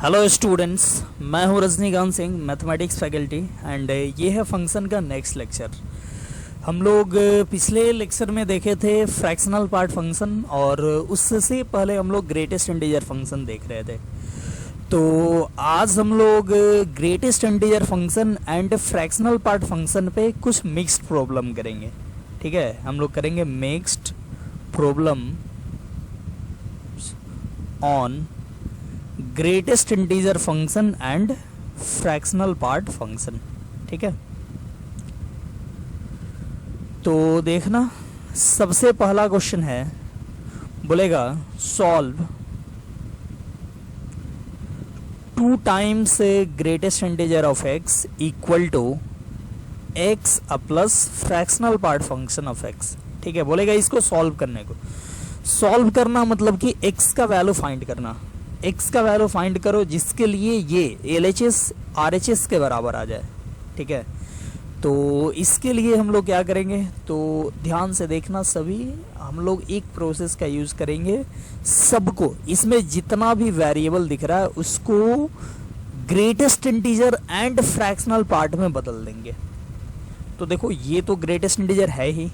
Hello students, मैं हूं Rajinikanth Singh, mathematics faculty and ये है फंक्शन का नेक्स्ट लेक्चर। हम लोग पिछले लेक्चर में देखे थे फ्रैक्शनल पार्ट फंक्शन और उससे पहले हम लोग ग्रेटेस्ट इंटीजर फंक्शन देख रहे थे। तो आज हम लोग greatest integer function and fractional part function पे कुछ मिक्स्ड प्रॉब्लम करेंगे। ठीक है, हम लोग करेंगे mixed problem on greatest integer function and fractional part function. ठीक है, तो देखना, सबसे पहला क्वेश्चन है, बोलेगा solve 2 times greatest integer of x equal to x plus fractional part function of x। ठीक है, बोलेगा इसको सॉल्व करने को। सॉल्व करना मतलब कि x का वैल्यू फाइंड करना। x का वैल्यू फाइंड करो जिसके लिए ये LHS RHS के बराबर आ जाए। ठीक है, तो इसके लिए हम लोग क्या करेंगे, तो ध्यान से देखना सभी, हम लोग एक प्रोसेस का यूज करेंगे। सबको, इसमें जितना भी वेरिएबल दिख रहा है उसको greatest integer and fractional part में बदल देंगे। तो देखो, ये तो ग्रेटेस्ट इंटीजर है ही,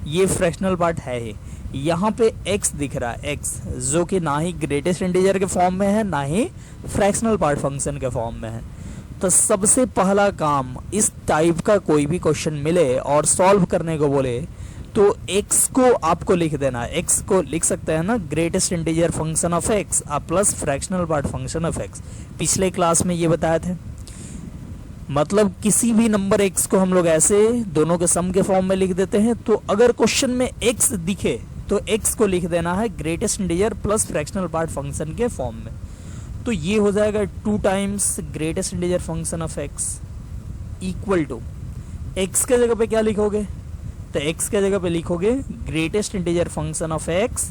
ये फ्रैक्शनल पार्ट है ही। यहाँ पे x दिख रहा है, x जो कि ना ही ग्रेटेस्ट इंटीजर के फॉर्म में है ना ही फ्रैक्शनल पार्ट फंक्शन के फॉर्म में है। तो सबसे पहला काम, इस टाइप का कोई भी क्वेश्चन मिले और सॉल्व करने को बोले तो x को आपको लिख देना। x को लिख सकते हैं ना, greatest integer function of x plus fractional part function of x। पिछले क्लास में ये बताया थे, मतलब किसी भी नंबर x को हम लोग ऐसे दोनों के सम के फॉर्म में लिख देते हैं। तो अगर क्वेश्चन में x दिखे तो x को लिख देना है greatest integer plus fractional part function के फॉर्म में। तो ये हो जाएगा 2 times greatest integer function of x equal to, x के जगह पे क्या लिखोगे, तो x के जगह पे लिखोगे greatest integer function of x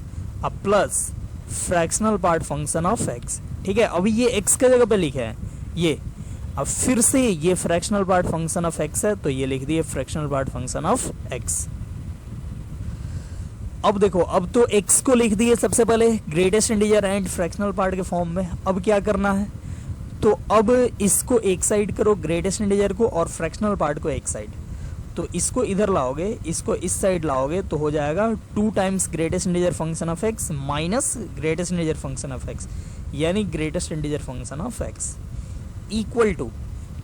plus fractional part function of x। ठीक है, अभी ये x के जगह पे लिखे हैं ये, अब फिर से ये fractional part function of x है तो ये लिख दिए fractional part function of x। अब देखो, अब तो x को लिख दिए सबसे पहले greatest integer and fractional part के फॉर्म में। अब क्या करना है, तो अब इसको एक साइड करो, ग्रेटेस्ट इंटीजर को, और फ्रैक्शनल पार्ट को एक साइड। तो इसको इधर लाओगे, इसको इस साइड लाओगे तो हो जाएगा 2 times greatest integer function of x minus greatest integer function of x, यानी greatest integer function of x equal to,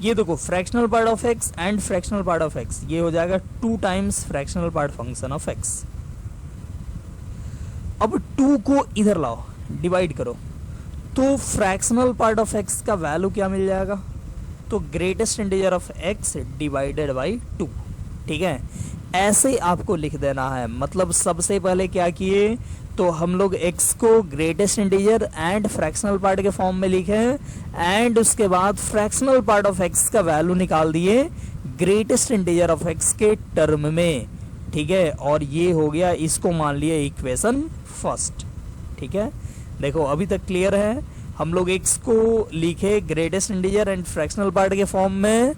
ये देखो fractional part of x and fractional part of x, ये हो जाएगा 2 times fractional part function of x। अब 2 को इधर लाओ, डिवाइड करो, तो फ्रैक्शनल पार्ट ऑफ x का वैल्यू क्या मिल जाएगा, तो greatest integer of x divided by 2। ठीक है, ऐसे आपको लिख देना है। मतलब सबसे पहले क्या किए, तो हम लोग x को greatest integer and fractional part के फॉर्म में लिखे एंड उसके बाद फ्रैक्शनल पार्ट ऑफ x का वैल्यू निकाल दिए ग्रेटेस्ट इंटीजर ऑफ x के टर्म में। ठीक है, और ये हो गया, इसको मान लिया इक्वेशन फर्स्ट। ठीक है, देखो अभी तक क्लियर है। हम लोग x को लिखे greatest integer and fractional part के फॉर्म में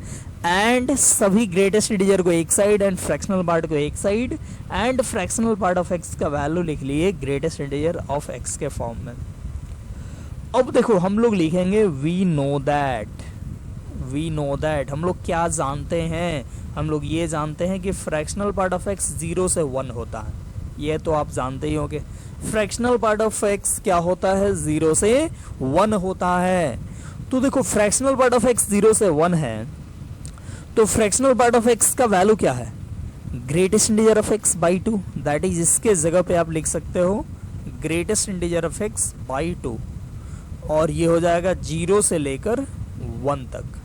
एंड सभी ग्रेटेस्ट इंटीजर को एक साइड एंड फ्रैक्शनल पार्ट को एक side and fractional part of x का वैल्यू लिख लिए ग्रेटेस्ट इंटीजर ऑफ x के फॉर्म में। अब देखो, हम लोग लिखेंगे वी नो दैट, हम लोग क्या जानते हैं, हम लोग ये जानते हैं कि फ्रैक्शनल पार्ट ऑफ x 0 से 1 होता है। ये तो आप जानते ही होंगे, फ्रैक्शनल पार्ट ऑफ x क्या होता है, 0 से 1 होता है। तो देखो, फ्रैक्शनल पार्ट ऑफ x 0 से 1 है, तो फ्रैक्शनल पार्ट ऑफ x का वैल्यू क्या है, greatest integer of x by 2, that is इसके जगह पे आप लिख सकते हो greatest integer of x by 2, और ये हो जाएगा 0 से लेकर 1 तक।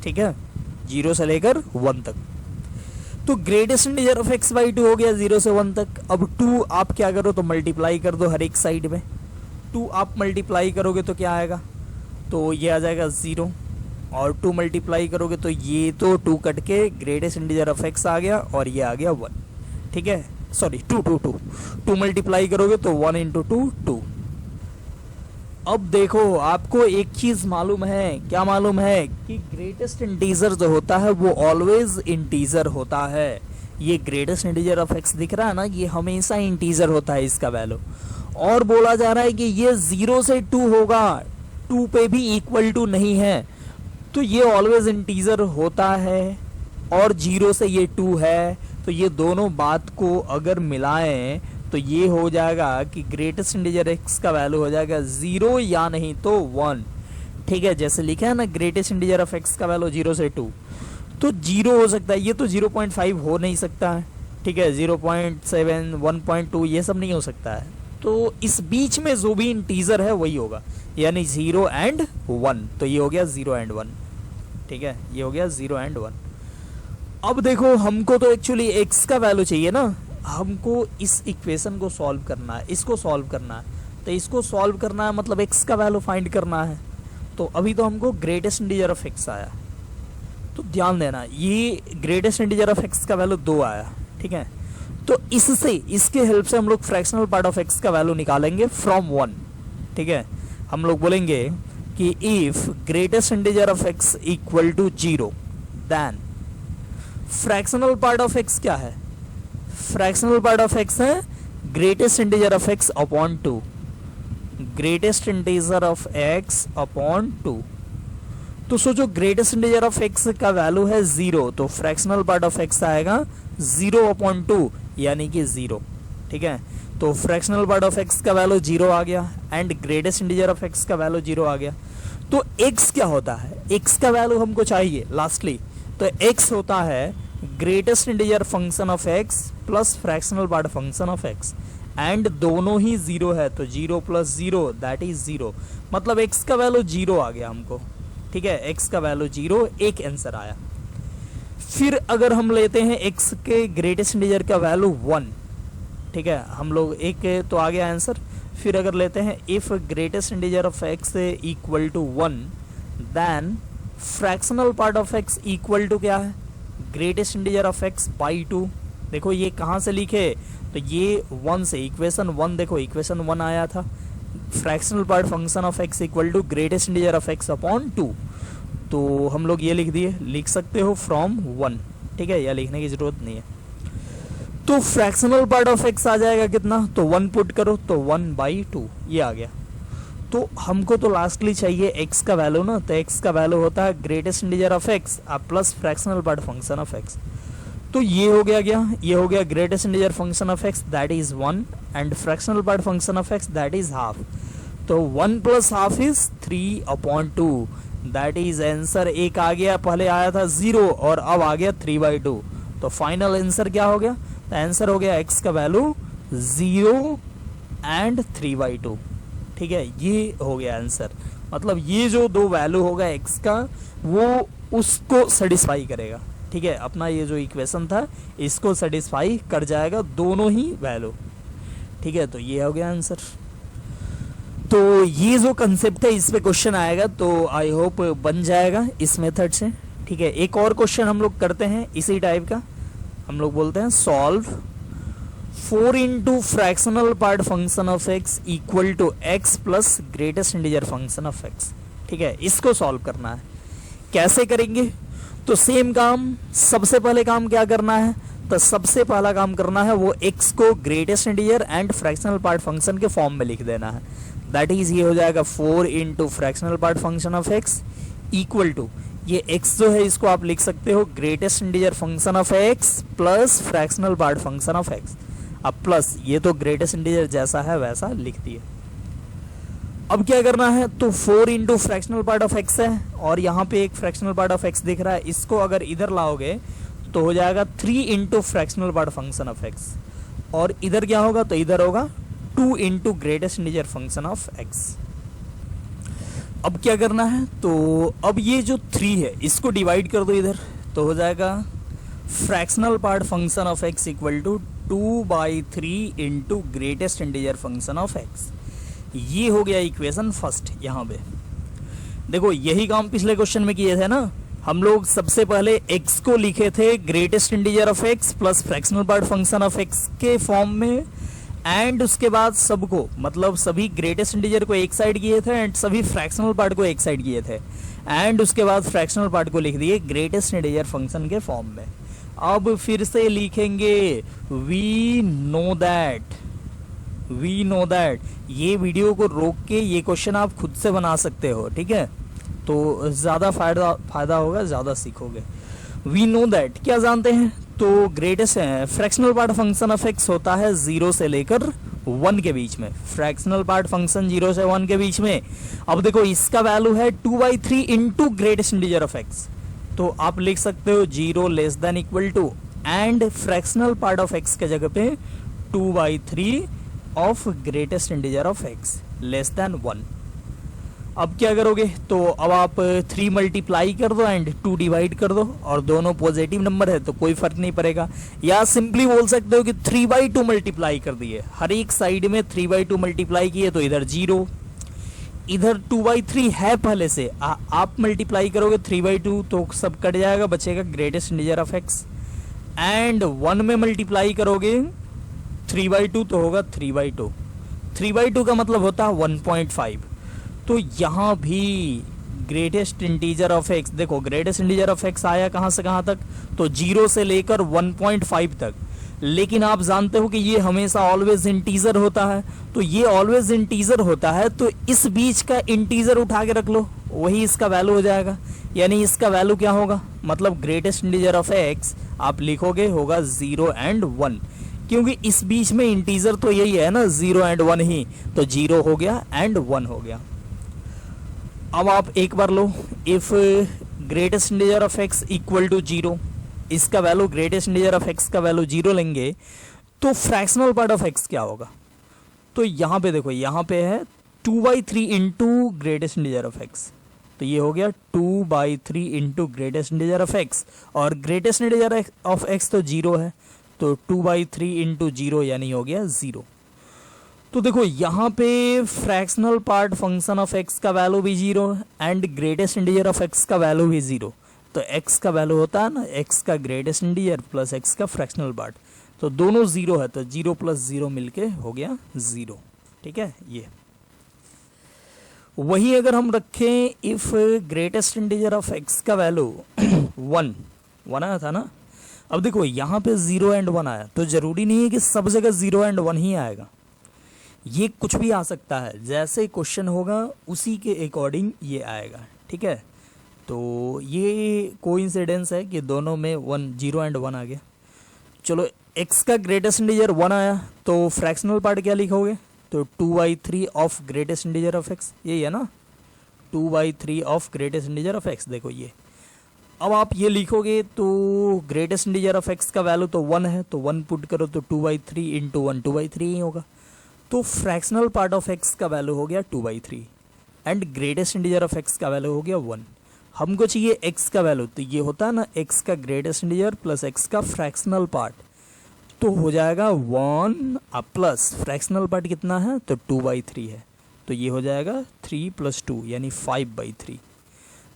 ठीक है, 0 से लेकर 1 तक। तो greatest integer of x by 2 हो गया 0 से 1 तक। अब 2 आप क्या करो, तो मल्टीप्लाई कर दो हर एक साइड में। 2 आप मल्टीप्लाई करोगे तो क्या आएगा, तो ये आ जाएगा 0, और 2 मल्टीप्लाई करोगे तो ये तो 2 कट के ग्रेटेस्ट इंटीजर ऑफ x आ गया और ये आ गया 1। ठीक है, सॉरी 2 मल्टीप्लाई करोगे तो 1 इंटू 2। अब देखो, आपको एक चीज मालूम है, क्या मालूम है, कि ग्रेटेस्ट इंटीजर जो होता है वो ऑलवेज इंटीजर होता है। ये ग्रेटेस्ट इंटीजर ऑफ x दिख रहा है ना, ये हमेशा इंटीजर होता है इसका वैल्यू। और बोला जा रहा है कि ये 0 से 2 होगा, 2 पे भी इक्वल टू नहीं है, तो ये ऑलवेज इंटीजर होता है, और 0 से ये 2 है, तो ये दोनों बात को अगर मिलाएं तो ये हो जाएगा कि ग्रेटेस्ट इंटीजर x का वैल्यू हो जाएगा 0 या नहीं तो 1। ठीक है, जैसे लिखा है ना ग्रेटेस्ट इंटीजर ऑफ x का वैल्यू 0 से 2, तो 0 हो सकता है, ये तो 0.5 हो नहीं सकता है। ठीक है, 0.7 1.2 ये सब नहीं हो सकता है, तो इस बीच में जो भी इंटीजर है वही होगा, यानी 0 एंड 1, तो ये हो गया 0 एंड 1। ठीक है, ये हो गया 0 एंड 1। अब देखो हमको तो एक्चुअली x का वैल्यू चाहिए ना, हमको इस इक्वेशन को सॉल्व करना है, इसको सॉल्व करना है, तो इसको सॉल्व करना है मतलब x का वैल्यू फाइंड करना है। तो अभी तो हमको ग्रेटेस्ट इंटीजर ऑफ x आया, तो ध्यान देना ये ग्रेटेस्ट इंटीजर ऑफ x का वैल्यू 2 आया। ठीक है, तो इससे इसके हेल्प से हम लोग फ्रैक्शनल पार्ट ऑफ x का वैल्यू निकालेंगे फ्रॉम 1। ठीक है, हम लोग बोलेंगे कि if greatest integer of x equal to 0 then fractional part of x क्या है, फ्रैक्शनल पार्ट ऑफ x है greatest integer of x upon 2, greatest integer of x upon 2। तो सोचो ग्रेटेस्ट इंटीजर ऑफ x का वैल्यू है 0, तो fractional part of x आएगा 0 upon 2 यानी कि 0। ठीक है, तो फ्रैक्शनल पार्ट ऑफ x का वैल्यू 0 आ गया and greatest integer of x का वैल्यू 0 आ गया। तो x क्या होता है, x का वैल्यू हमको चाहिए लास्टली, तो x होता है greatest integer function of x plus fractional part function of x, and दोनों ही 0 है, तो 0 प्लस 0 दैट इज 0, मतलब x का वैल्यू 0 आ गया हमको। ठीक है, x का वैल्यू 0, एक आंसर आया। फिर अगर हम लेते हैं x के ग्रेटेस्ट इंटीजर का वैल्यू 1, ठीक है, हम लोग एक तो आ गया आंसर। फिर अगर लेते हैं if greatest integer of x equal to 1 then fractional part of x equal to क्या है, greatest integer of x by 2। देखो ये कहाँ से लिखे, तो ये 1 से, इक्वेशन 1 देखो, इक्वेशन 1 आया था fractional part function of x equal to greatest integer of x upon 2, तो हम लोग ये लिख दिए, लिख सकते हो फ्रॉम 1। ठीक है, या लिखने की जरूरत नहीं है। तो फ्रैक्शनल पार्ट ऑफ x आ जाएगा कितना, तो 1 पुट करो तो 1/2 ये आ गया। तो हमको तो लास्टली चाहिए x का वैल्यू ना, तो x का वैल्यू होता है greatest integer of x plus fractional part function of x। तो ये हो गया क्या, ये हो गया greatest integer function of x that is 1 and fractional part function of x that is half. तो 1 plus half is 3/2 that is answer. एक आ गया, पहले आया था 0 और अब आ गया 3/2, तो फाइनल आंसर क्या हो गया, तो आंसर हो गया x का वैल्यू 0 एंड 3/2। ठीक है, ये हो गया आंसर, मतलब ये जो दो वैल्यू होगा x का वो उसको सेटिस्फाई करेगा। ठीक है, अपना ये जो इक्वेशन था इसको सेटिस्फाई कर जाएगा दोनों ही वैल्यू। ठीक है, तो ये हो गया आंसर। तो ये जो कंसेप्ट है इस पे क्वेश्चन आएगा, तो आई होप बन जाएगा इस मेथड से। ठीक है, एक और क्वेश्चन हम लोग करते हैं इसी टाइप का, हम लोग बोलते हैं solve 4 into fractional part function of x equal to x plus greatest integer function of x। ठीक है, इसको सॉल्व करना है। कैसे करेंगे, तो सेम काम, सबसे पहले काम क्या करना है, तो सबसे पहला काम करना है वो x को greatest integer and fractional part function के फॉर्म में लिख देना है। दैट इज ये हो जाएगा 4 into fractional part function of x equal to, ये x जो है इसको आप लिख सकते हो greatest integer function of x plus fractional part function of x। अब प्लस ये तो ग्रेटेस्ट इंटीजर जैसा है वैसा लिख दिए। अब क्या करना है, तो 4 into fractional part of x है और यहाँ पे एक फ्रैक्शनल पार्ट ऑफ x दिख रहा है, इसको अगर इधर लाओगे तो हो जाएगा 3 into fractional part function of x, और इधर क्या होगा, तो इधर होगा 2 into greatest integer function of x। अब क्या करना है, तो अब ये जो 3 है इसको डिवाइड कर दो इधर, तो हो जाएगा fractional part function of x equal to 2/3 into greatest integer function of x। ये हो गया इक्वेशन फर्स्ट। यहाँ पे देखो यही काम पिछले क्वेश्चन में किए थे ना, हम लोग सबसे पहले x को लिखे थे greatest integer of x plus fractional part function of x के फॉर्म में, एंड उसके बाद सबको, मतलब सभी ग्रेटेस्ट इंटीजर को एक साइड किए थे एंड सभी फ्रैक्शनल पार्ट को एक साइड किए थे, एंड उसके बाद फ्रैक्शनल पार्ट को लिख दिए ग्रेटेस्ट इंटीजर फंक्शन के फॉर्म में। अब फिर से लिखेंगे we know that we know that, ये वीडियो को रोक के ये क्वेश्चन आप खुद से बना सकते हो, ठीक है, तो ज़्यादा फायदा होगा, ज़्यादा सीखोगे। वी नो दैट क्या जानते हैं, तो greatest fractional part function of x होता है 0 से लेकर 1 के बीच में, फ्रैक्शनल पार्ट फंक्शन 0 से 1 के बीच में। अब देखो इसका वैल्यू है 2/3 into greatest integer of x, तो आप लिख सकते हो 0 less than equal to and fractional part of x के जगह पे 2/3 of greatest integer of x less than 1। अब क्या करोगे, तो अब आप 3 मल्टीप्लाई कर दो एंड 2 डिवाइड कर दो, और दोनों पॉजिटिव नंबर है तो कोई फर्क नहीं पड़ेगा, या सिंपली बोल सकते हो कि 3/2 मल्टीप्लाई कर दिए, हर एक साइड में 3/2 मल्टीप्लाई किए तो इधर 0, इधर 2/3 है पहले से, आप मल्टीप्लाई करोगे 3/2 तो सब कट जाएगा, बचेगा greatest integer of x, and 1 में मल्टीप्लाई करोगे 3/2 तो होगा 3/2, 3/2 का मतलब होता है 1.5। तो यहाँ भी ग्रेटेस्ट इंटीजर ऑफ एक्स, देखो ग्रेटेस्ट इंटीजर ऑफ एक्स आया कहाँ से कहाँ तक, तो 0 से लेकर 1.5 तक, लेकिन आप जानते हो कि ये हमेशा ऑलवेज इंटीजर होता है, तो ये ऑलवेज इंटीजर होता है तो इस बीच का इंटीजर उठा के रख लो, वही इसका वैल्यू हो जाएगा, यानी इसका वैल्यू क्या होगा, मतलब ग्रेटेस्ट इंटीजर ऑफ एक्स आप लिखोगे होगा 0 एंड 1, क्योंकि इस बीच में इंटीजर तो यही है ना 0 एंड 1 ही, तो 0 हो गया एंड 1 हो गया। अब आप एक बार लो, if greatest integer of X equal to 0, इसका value greatest integer of X का वैल्यू 0 लेंगे तो फ्रैक्शनल पार्ट ऑफ एक्स क्या होगा, तो यहाँ पे देखो यहाँ पे है 2/3 into greatest integer of x, तो ये हो गया 2/3 into greatest integer of x, और ग्रेटेस्ट इंटीजर ऑफ एक्स तो 0 है, तो 2/3 इंटू 0 यानी हो गया 0। तो देखो यहाँ पे fractional part function of X का वैल्यू भी 0 and greatest integer of X का वैल्यू भी 0, तो एक्स का वैल्यू होता है ना एक्स का ग्रेटेस्ट इंटीजर प्लस एक्स का फ्रैक्शनल पार्ट, तो दोनों 0 है, तो 0 + 0 मिलके हो गया 0, ठीक है। ये वही अगर हम रखें if greatest integer of X का वैल्यू 1 आया था ना, अब देखो यहाँ पे 0 एंड 1 आया, तो जरूरी नहीं है कि सब जगह 0 एंड 1 ही आएगा, ये कुछ भी आ सकता है, जैसे क्वेश्चन होगा उसी के अकॉर्डिंग ये आएगा, ठीक है। तो ये कोइंसिडेंस है कि दोनों में 0 एंड 1 आ गया। चलो x का ग्रेटेस्ट इंटीजर 1 आया तो फ्रैक्शनल पार्ट क्या लिखोगे, तो 2/3 of greatest integer of x, यही है ना 2/3 of greatest integer of x, देखो ये। अब आप ये लिखोगे तो ग्रेटेस्ट इंटीजर ऑफ x का वैल्यू तो 1 है, तो 1 पुट करो तो 2/3 इंटू 1 2/3 ही होगा, तो फ्रैक्शनल पार्ट ऑफ x का वैल्यू हो गया 2/3 and greatest integer of x का वैल्यू हो गया 1। हमको चाहिए x का वैल्यू, तो ये होता है ना x का ग्रेटेस्ट इंटीजर प्लस x का फ्रैक्शनल पार्ट, तो हो जाएगा 1 प्लस फ्रैक्शनल पार्ट कितना है, तो 2/3 है, तो ये हो जाएगा 3 + 2 यानी 5/3।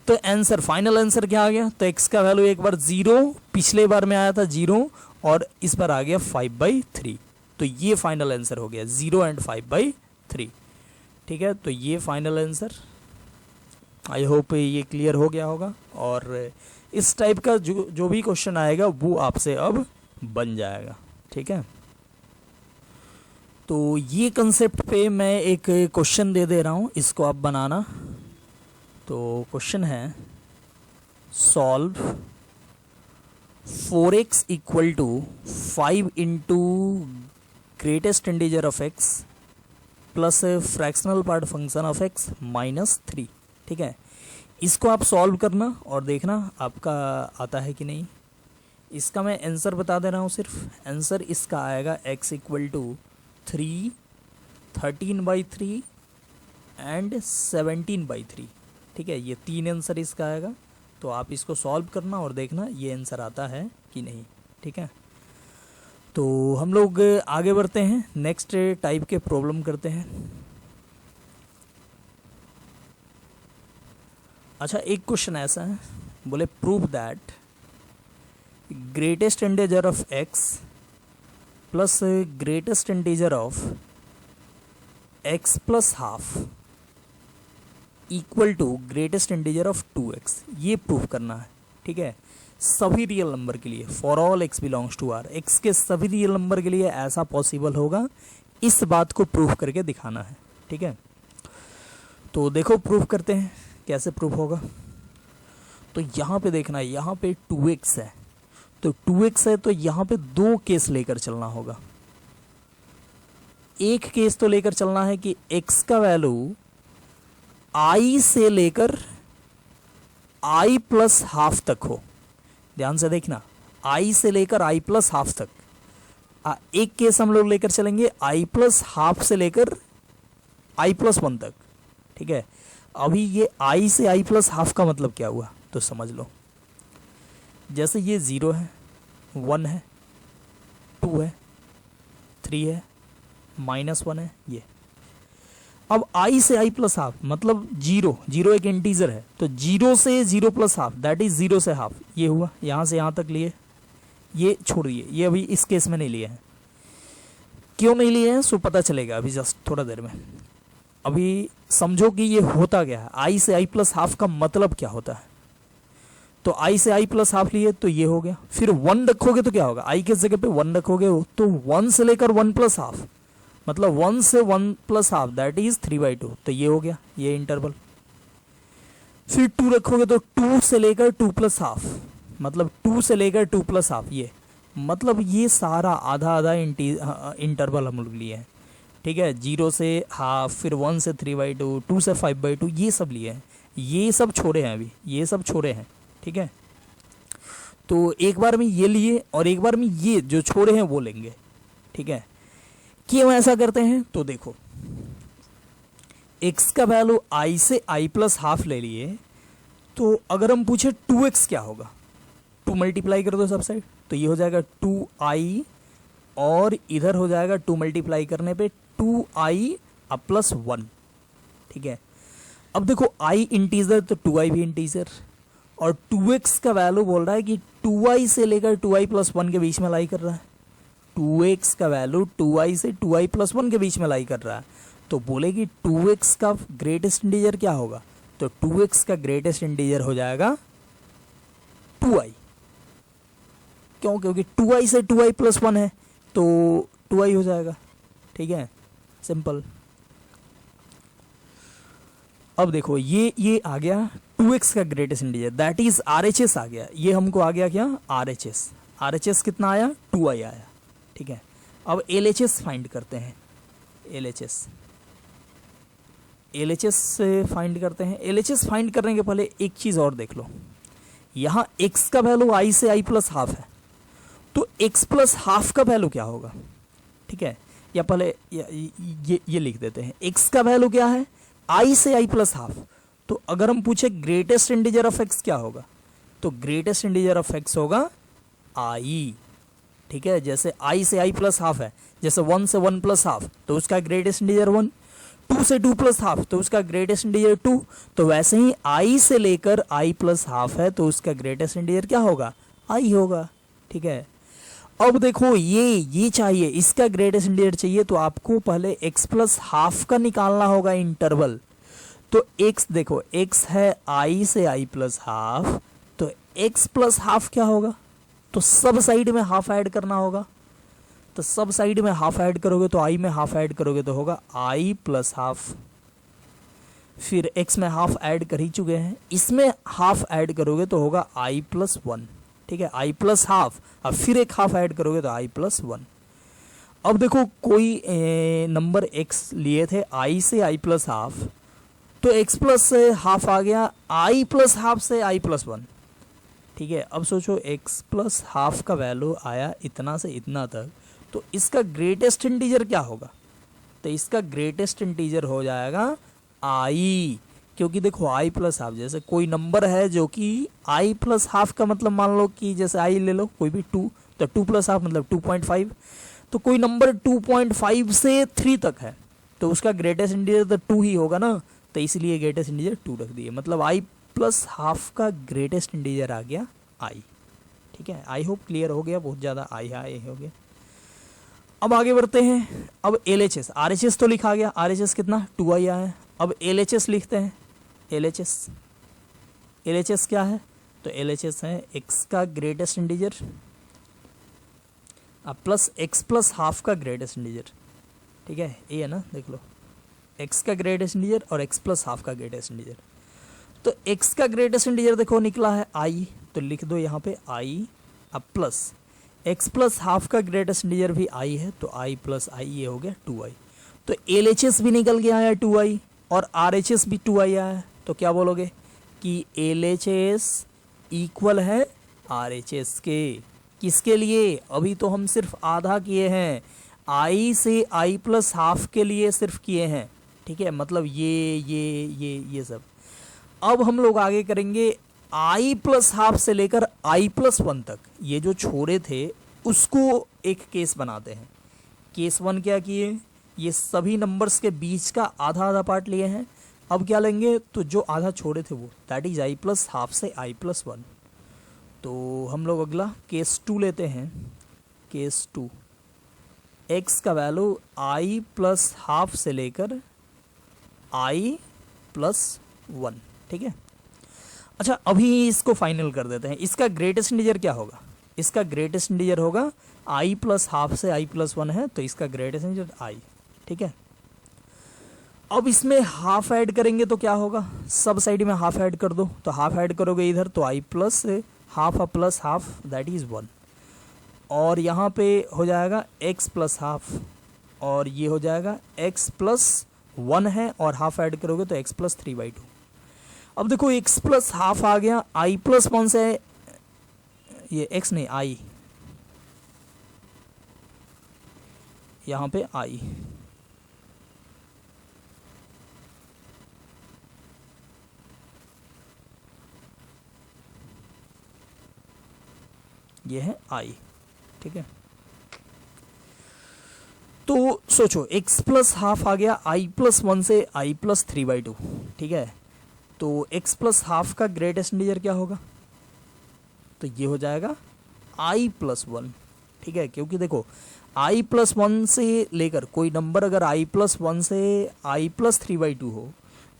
तो आंसर, फाइनल आंसर क्या आ गया, तो x का वैल्यू एक बार 0, पिछले बार में आया था 0 और इस बार आ गया 5/3, तो ये फाइनल आंसर हो गया 0 एंड 5/3, ठीक है। तो ये फाइनल आंसर, आई होप ये क्लियर हो गया होगा, और इस टाइप का जो भी क्वेश्चन आएगा वो आपसे अब बन जाएगा, ठीक है। तो ये कंसेप्ट पे मैं एक क्वेश्चन दे रहा हूँ, इसको आप बनाना। तो क्वेश्चन है solve 4x equal to 5 into greatest integer of x plus fractional part function of x -3, ठीक है। इसको आप सॉल्व करना और देखना आपका आता है कि नहीं। इसका मैं आंसर बता दे रहा हूँ, सिर्फ आंसर इसका आएगा x इक्वल टू 3, 13/3 एंड 17/3, ठीक है। ये 3 आंसर इसका आएगा, तो आप इसको सॉल्व करना और देखना ये आंसर आता है कि नहीं, ठीक है। तो हम लोग आगे बढ़ते हैं, नेक्स्ट टाइप के प्रॉब्लम करते हैं। अच्छा, एक क्वेश्चन ऐसा है, बोले prove that greatest integer of x plus greatest integer of x + ½ equal to greatest integer of 2x, ये प्रूव करना है, ठीक है। सभी रियल नंबर के लिए, for all x belongs to R, x के सभी रियल नंबर के लिए ऐसा पॉसिबल होगा इस बात को प्रूफ करके दिखाना है, ठीक है। तो देखो प्रूफ करते हैं, कैसे प्रूफ होगा। तो यहाँ पे देखना है, यहाँ पे 2x है, तो 2x है तो यहाँ पे दो केस लेकर चलना होगा। एक केस तो लेकर चलना है कि x का वैल्यू i से लेकर i प्लस हाफ तक हो। ध्यान से देखना, i से लेकर i प्लस हाफ तक। एक केस हम लोग लेकर चलेंगे i प्लस हाफ से लेकर i प्लस 1 तक, ठीक है। अभी ये i से i प्लस हाफ का मतलब क्या हुआ तो समझ लो। जैसे ये 0 है, 1 है, 2 है, 3 है, -1 है ये। अब i से i प्लस हाफ मतलब 0 एक इंटीजर है, तो 0 से 0 प्लस हाफ दैट इज 0 से हाफ, ये हुआ। यहाँ से यहाँ तक लिए, ये छोड़ दिए, ये अभी इस केस में नहीं लिए हैं। क्यों नहीं लिए हैं सो पता चलेगा अभी जस्ट थोड़ा देर में। अभी समझो कि ये होता क्या है, i से i प्लस हाफ का मतलब क्या होता है। तो i से i प्लस हाफ लिए तो ये हो गया, फिर 1 रखोगे तो क्या होगा, i के जगह पे 1 रखोगे तो 1 से लेकर 1 प्लस हाफ मतलब 1 से 1 प्लस हाफ दैट इज 3/2, तो ये हो गया ये इंटरवल। फिर 2 रखोगे तो 2 से लेकर 2 प्लस हाफ मतलब 2 से लेकर 2 प्लस हाफ, ये मतलब ये सारा आधा आधा इंटरवल हम लोग लिए हैं, ठीक है। 0 से हाफ, फिर 1 से 3/2, 2 से 5/2, ये सब लिए हैं। ये सब छोड़े हैं अभी, ये सब छोड़े हैं, ठीक है। तो एक बार में ये लिए और एक बार में ये जो छोड़े हैं वो लेंगे, ठीक है। क्यों ऐसा करते हैं तो देखो, x का वैल्यू i से i प्लस हाफ ले लिए, तो अगर हम पूछे 2x क्या होगा, 2 मल्टीप्लाई कर दो सब साइड, तो ये हो जाएगा 2i और इधर हो जाएगा 2 मल्टीप्लाई करने पे 2i प्लस 1, ठीक है। अब देखो i इंटीजर तो 2i भी इंटीजर, और 2x का वैल्यू बोल रहा है कि 2i से लेकर 2i प्लस 1 के बीच में लाई कर रहा है। 2x का वैल्यू 2i से 2i प्लस 1 के बीच में लाई कर रहा है, तो बोले कि 2x का ग्रेटेस्ट इंटीजर क्या होगा, तो 2x का ग्रेटेस्ट इंटीजर हो जाएगा 2i। क्यों, क्योंकि 2i से 2i प्लस 1 है तो 2i हो जाएगा, ठीक है, सिंपल। अब देखो ये आ गया 2x का greatest integer that is RHS आ गया। ये हमको आ गया क्या, RHS कितना आया, 2i आया, ठीक है। अब LHS फाइंड करते हैं, LHS से फाइंड करते हैं। LHS फाइंड करने के पहले एक चीज़ और देख लो, यहाँ x का वैल्यू i से i प्लस हाफ है, तो x प्लस हाफ का वैल्यू क्या होगा, ठीक है। या पहले ये लिख देते हैं, x का वैल्यू क्या है, i से i प्लस हाफ। तो अगर हम पूछे ग्रेटेस्ट इंटीजर ऑफ x क्या होगा, तो ग्रेटेस्ट इंटीजर ऑफ x होगा i, ठीक है। जैसे i से i प्लस हाफ है, जैसे 1 से 1 प्लस हाफ तो उसका ग्रेटेस्ट इंटीजर 1, 2 से 2 प्लस हाफ तो उसका ग्रेटेस्ट इंटीजर 2, तो वैसे ही i से लेकर i प्लस हाफ है तो उसका ग्रेटेस्ट इंटीजर क्या होगा, i होगा, ठीक है। अब देखो ये चाहिए, इसका ग्रेटेस्ट इंटीजर चाहिए, तो आपको पहले x प्लस हाफ का निकालना होगा इंटरवल। तो x देखो, x है i से i प्लस हाफ, तो x प्लस हाफ क्या होगा, तो सब साइड में हाफ ऐड करना होगा। तो सब साइड में हाफ ऐड करोगे तो i में हाफ ऐड करोगे तो होगा i प्लस हाफ, फिर x में हाफ ऐड कर ही चुके हैं, इसमें हाफ ऐड करोगे तो होगा i प्लस 1, ठीक है, i प्लस हाफ। अब फिर एक हाफ ऐड करोगे तो i प्लस 1। अब देखो कोई नंबर x लिए थे i से i प्लस हाफ, तो x प्लस से हाफ आ गया i प्लस हाफ से i प्लस 1, ठीक है। अब सोचो x प्लस हाफ का वैल्यू आया इतना से इतना तक, तो इसका ग्रेटेस्ट इंटीजर क्या होगा, तो इसका ग्रेटेस्ट इंटीजर हो जाएगा i, क्योंकि देखो i प्लस हाफ, जैसे कोई नंबर है जो कि i प्लस हाफ का मतलब मान लो कि जैसे i ले लो कोई भी 2, तो 2 प्लस हाफ मतलब 2.5, तो कोई नंबर 2.5 से 3 तक है तो उसका ग्रेटेस्ट इंटीजर तो 2 ही होगा ना, तो इसलिए ग्रेटेस्ट इंटीजर 2 रख दिए, मतलब i प्लस हाफ का ग्रेटेस्ट इंटीजर आ गया i, ठीक है। आई होप क्लियर हो गया, बहुत ज़्यादा आई हो गया। अब आगे बढ़ते हैं। अब LHS, RHS तो लिखा गया, RHS कितना 2i आया है। अब LHS लिखते हैं, LHS क्या है, तो LHS है x का greatest integer plus x plus half का ग्रेटेस्ट इंटीजर, ठीक है, ए है ना, देख लो x का ग्रेटेस्ट इंटीजर और x प्लस हाफ का ग्रेटेस्ट इंटीजर। तो x का ग्रेटेस्ट इंटीजर देखो निकला है i, तो लिख दो यहाँ पे i, अब प्लस x प्लस हाफ का ग्रेटेस्ट इंटीजर भी i है, तो i प्लस i ये हो गया 2i। तो LHS भी निकल के आया 2i और RHS भी 2i आया है, तो क्या बोलोगे कि LHS इक्वल है RHS के। किसके लिए, अभी तो हम सिर्फ आधा किए हैं, i से i प्लस हाफ के लिए सिर्फ किए हैं, ठीक है, मतलब ये सब। अब हम लोग आगे करेंगे i प्लस हाफ से लेकर i प्लस 1 तक, ये जो छोड़े थे उसको एक केस बनाते हैं। केस 1 क्या किए, ये सभी नंबर्स के बीच का आधा आधा पार्ट लिए हैं। अब क्या लेंगे, तो जो आधा छोड़े थे वो that is i plus half से i प्लस 1। तो हम लोग अगला केस 2 लेते हैं। केस 2, x का वैल्यू i प्लस हाफ से लेकर i प्लस 1, ठीक है। अच्छा, अभी इसको फाइनल कर देते हैं। इसका ग्रेटेस्ट इंटीजर क्या होगा, इसका ग्रेटेस्ट इंटीजर होगा i प्लस हाफ से i प्लस 1 है, तो इसका ग्रेटेस्ट इंटीजर i, ठीक है। अब इसमें हाफ ऐड करेंगे तो क्या होगा, सब साइड में हाफ ऐड कर दो, तो हाफ ऐड करोगे इधर तो i plus half plus half that is 1, और यहाँ पे हो जाएगा x प्लस हाफ, और ये हो जाएगा x प्लस 1 है, और हाफ ऐड करोगे तो x प्लस 3/2। अब देखो x प्लस हाफ आ गया, i प्लस 1 से ये x नहीं i, यहाँ पे i, ये है i, ठीक है। तो सोचो x प्लस हाफ आ गया i प्लस 1 से i प्लस 3/2, ठीक है। तो x प्लस हाफ का ग्रेटेस्ट इंटीजर क्या होगा, तो ये हो जाएगा i प्लस 1, ठीक है। क्योंकि देखो i प्लस 1 से लेकर कोई नंबर अगर i प्लस 1 से i प्लस 3/2 हो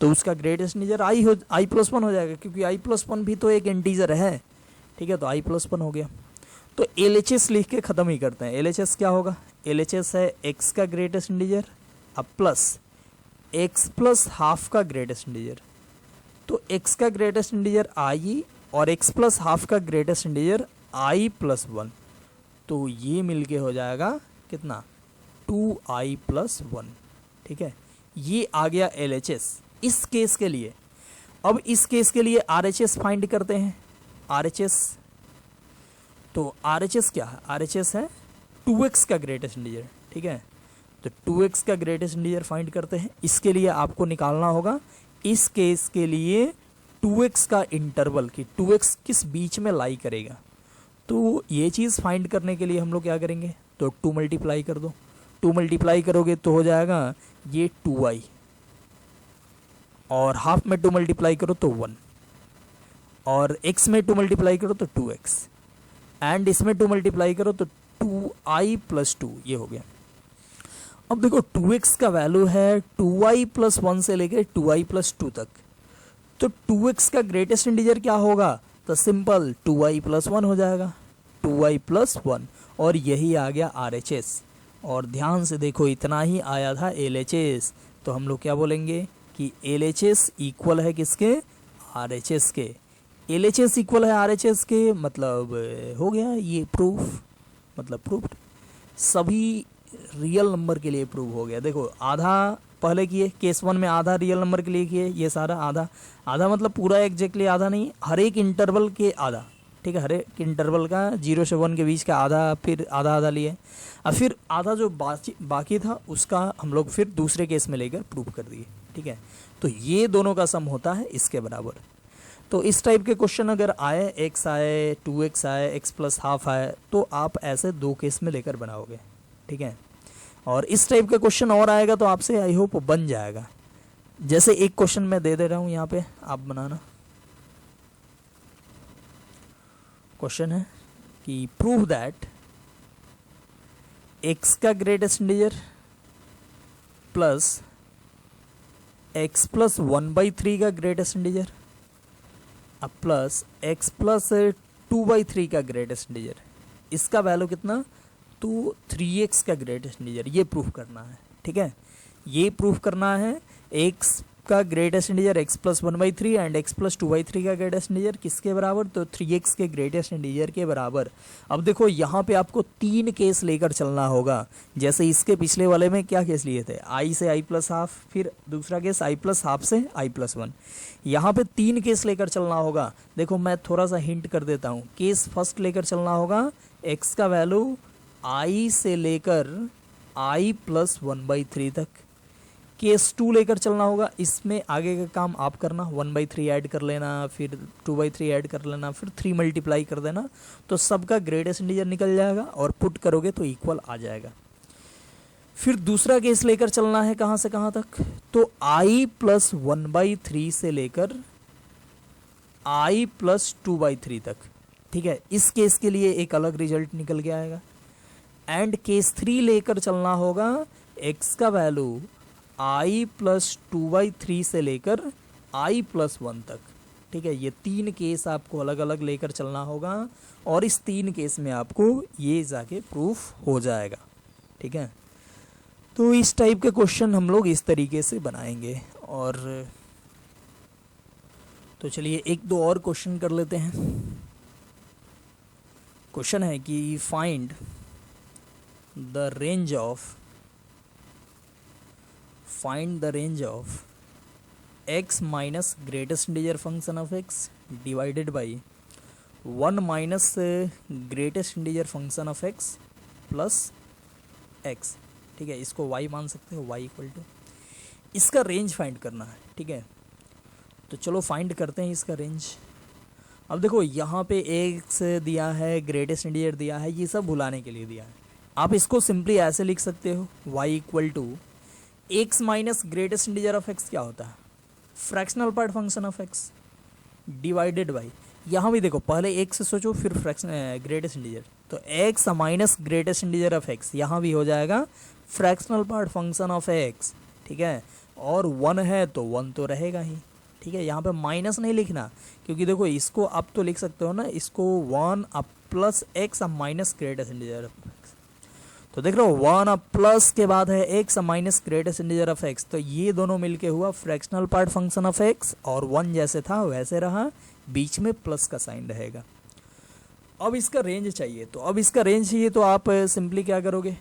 तो उसका ग्रेटेस्ट इंटीजर i प्लस 1 हो जाएगा, क्योंकि i प्लस 1 भी तो एक इंटीजर है, ठीक है। तो i प्लस 1 हो गया। तो LHS लिख के ख़त्म ही करते हैं। LHS क्या होगा, LHS है x का ग्रेटेस्ट इंटीजर अब प्लस x प्लस हाफ का ग्रेटेस्ट इंटीजर। तो x का ग्रेटेस्ट इंटीजर i और x प्लस हाफ का ग्रेटेस्ट इंटीजर i प्लस 1, तो ये मिलके हो जाएगा कितना, 2i प्लस 1, ठीक है। ये आ गया LHS इस केस के लिए। अब इस केस के लिए RHS फाइंड करते हैं। RHS, तो RHS क्या है, RHS है 2x का ग्रेटेस्ट इंटीजर, ठीक है। तो 2x का ग्रेटेस्ट इंटीजर फाइंड करते हैं। इसके लिए आपको निकालना होगा इस केस के लिए 2x का इंटरवल कि 2x किस बीच में लाई करेगा। तो ये चीज़ फाइंड करने के लिए हम लोग क्या करेंगे, तो 2 मल्टीप्लाई कर दो। 2 मल्टीप्लाई करोगे तो हो जाएगा ये 2i, और हाफ में 2 मल्टीप्लाई करो तो 1, और x में 2 मल्टीप्लाई करो तो 2x, एंड इसमें 2 मल्टीप्लाई करो तो 2i प्लस 2, ये हो गया। अब देखो 2x का वैल्यू है 2i प्लस 1 से लेकर 2i प्लस 2 तक। तो 2x का ग्रेटेस्ट इंटीजर क्या होगा, तो सिंपल 2i प्लस 1 हो जाएगा, 2i प्लस 1, और यही आ गया RHS। और ध्यान से देखो इतना ही आया था LHS, तो हम लोग क्या बोलेंगे कि LHS इक्वल है किसके, RHS के। LHS इक्वल है RHS के, मतलब हो गया ये प्रूफ, मतलब प्रूफ सभी रियल नंबर के लिए प्रूव हो गया। देखो आधा पहले किए, केस 1 में आधा रियल नंबर के लिए किए, ये सारा आधा आधा मतलब पूरा एग्जैक्टली आधा नहीं, हर एक इंटरवल के आधा, ठीक है। हर एक इंटरवल का 0 से 1 के बीच का आधा, फिर आधा आधा लिए, और फिर आधा जो बाकी था उसका हम लोग फिर दूसरे केस में लेकर प्रूव कर दिए, ठीक है। तो ये दोनों का सम होता है इसके बराबर। तो इस टाइप के क्वेश्चन अगर आए, x आए, 2x आए, x प्लस हाफ आए, तो आप ऐसे 2 केस में लेकर बनाओगे, ठीक है। और इस टाइप का क्वेश्चन और आएगा तो आपसे आई होप बन जाएगा। जैसे एक क्वेश्चन मैं दे रहा हूँ यहाँ पे, आप बनाना। क्वेश्चन है कि प्रूव दैट x का greatest integer plus x plus 1/3 का ग्रेटेस्ट इंटीजर अब प्लस x प्लस 2/3 का ग्रेटेस्ट इंटीजर, इसका वैल्यू कितना, तो 3x का ग्रेटेस्ट इंटीजर, ये प्रूफ करना है, ठीक है, ये प्रूफ करना है x का greatest integer x plus 1/3 and x plus 2/3 का ग्रेटेस्ट इंटीजर किसके बराबर, तो 3x के ग्रेटेस्ट इंटीजर के बराबर। अब देखो यहाँ पे आपको 3 केस लेकर चलना होगा, जैसे इसके पिछले वाले में क्या केस लिए थे, i से i प्लस हाफ, फिर दूसरा केस i प्लस हाफ से i प्लस 1। यहाँ पे 3 केस लेकर चलना होगा। देखो मैं थोड़ा सा हिंट कर देता हूँ, केस फर्स्ट लेकर चलना होगा x का वैल्यू i से लेकर i प्लस 1/3 तक। केस 2 लेकर चलना होगा, इसमें आगे का काम आप करना, 1/3 ऐड कर लेना, फिर 2/3 ऐड कर लेना, फिर 3 मल्टीप्लाई कर देना, तो सबका ग्रेटेस्ट इंटीजर निकल जाएगा और पुट करोगे तो इक्वल आ जाएगा। फिर दूसरा केस लेकर चलना है कहाँ से कहाँ तक, तो i प्लस 1/3 से लेकर i प्लस 2/3 तक। ठीक है, इस केस के लिए एक अलग रिजल्ट निकल के आएगा। एंड केस 3 लेकर चलना होगा, x का वैल्यू i प्लस 2/3 से लेकर i प्लस 1 तक। ठीक है, ये 3 केस आपको अलग अलग लेकर चलना होगा और इस 3 केस में आपको ये जाके प्रूफ हो जाएगा। ठीक है, तो इस टाइप के क्वेश्चन हम लोग इस तरीके से बनाएंगे। और तो चलिए एक दो और क्वेश्चन कर लेते हैं। क्वेश्चन है कि find the range of x minus greatest integer function of x divided by 1 minus greatest integer function of x plus x। ठीक है, इसको y मान सकते हो, y इक्वल टू, इसका रेंज फाइंड करना है। ठीक है, तो चलो फाइंड करते हैं इसका रेंज। अब देखो यहाँ पे x दिया है, ग्रेटेस्ट इंटीजर दिया है, ये सब भुलाने के लिए दिया है। आप इसको सिंपली ऐसे लिख सकते हो, y equal to x minus greatest integer of x क्या होता है, fractional part function of x divided by, यहाँ भी देखो पहले x से सोचो फिर फ्रैक्शन ग्रेटेस्ट इंटीजर, तो x minus greatest integer of x, यहाँ भी हो जाएगा fractional part function of x। ठीक है, और 1 है तो 1 तो रहेगा ही। ठीक है, यहाँ पे माइनस नहीं लिखना, क्योंकि देखो इसको आप तो लिख सकते हो ना, इसको 1 अब प्लस x अब minus greatest integer of x। तो देख लो 1 अब प्लस के बाद है x minus greatest integer of x, तो ये दोनों मिलके हुआ fractional part function of x, और 1 जैसे था वैसे रहा, बीच में प्लस का साइन रहेगा। अब इसका रेंज चाहिए, तो अब इसका रेंज चाहिए तो आप सिंपली क्या करोगे,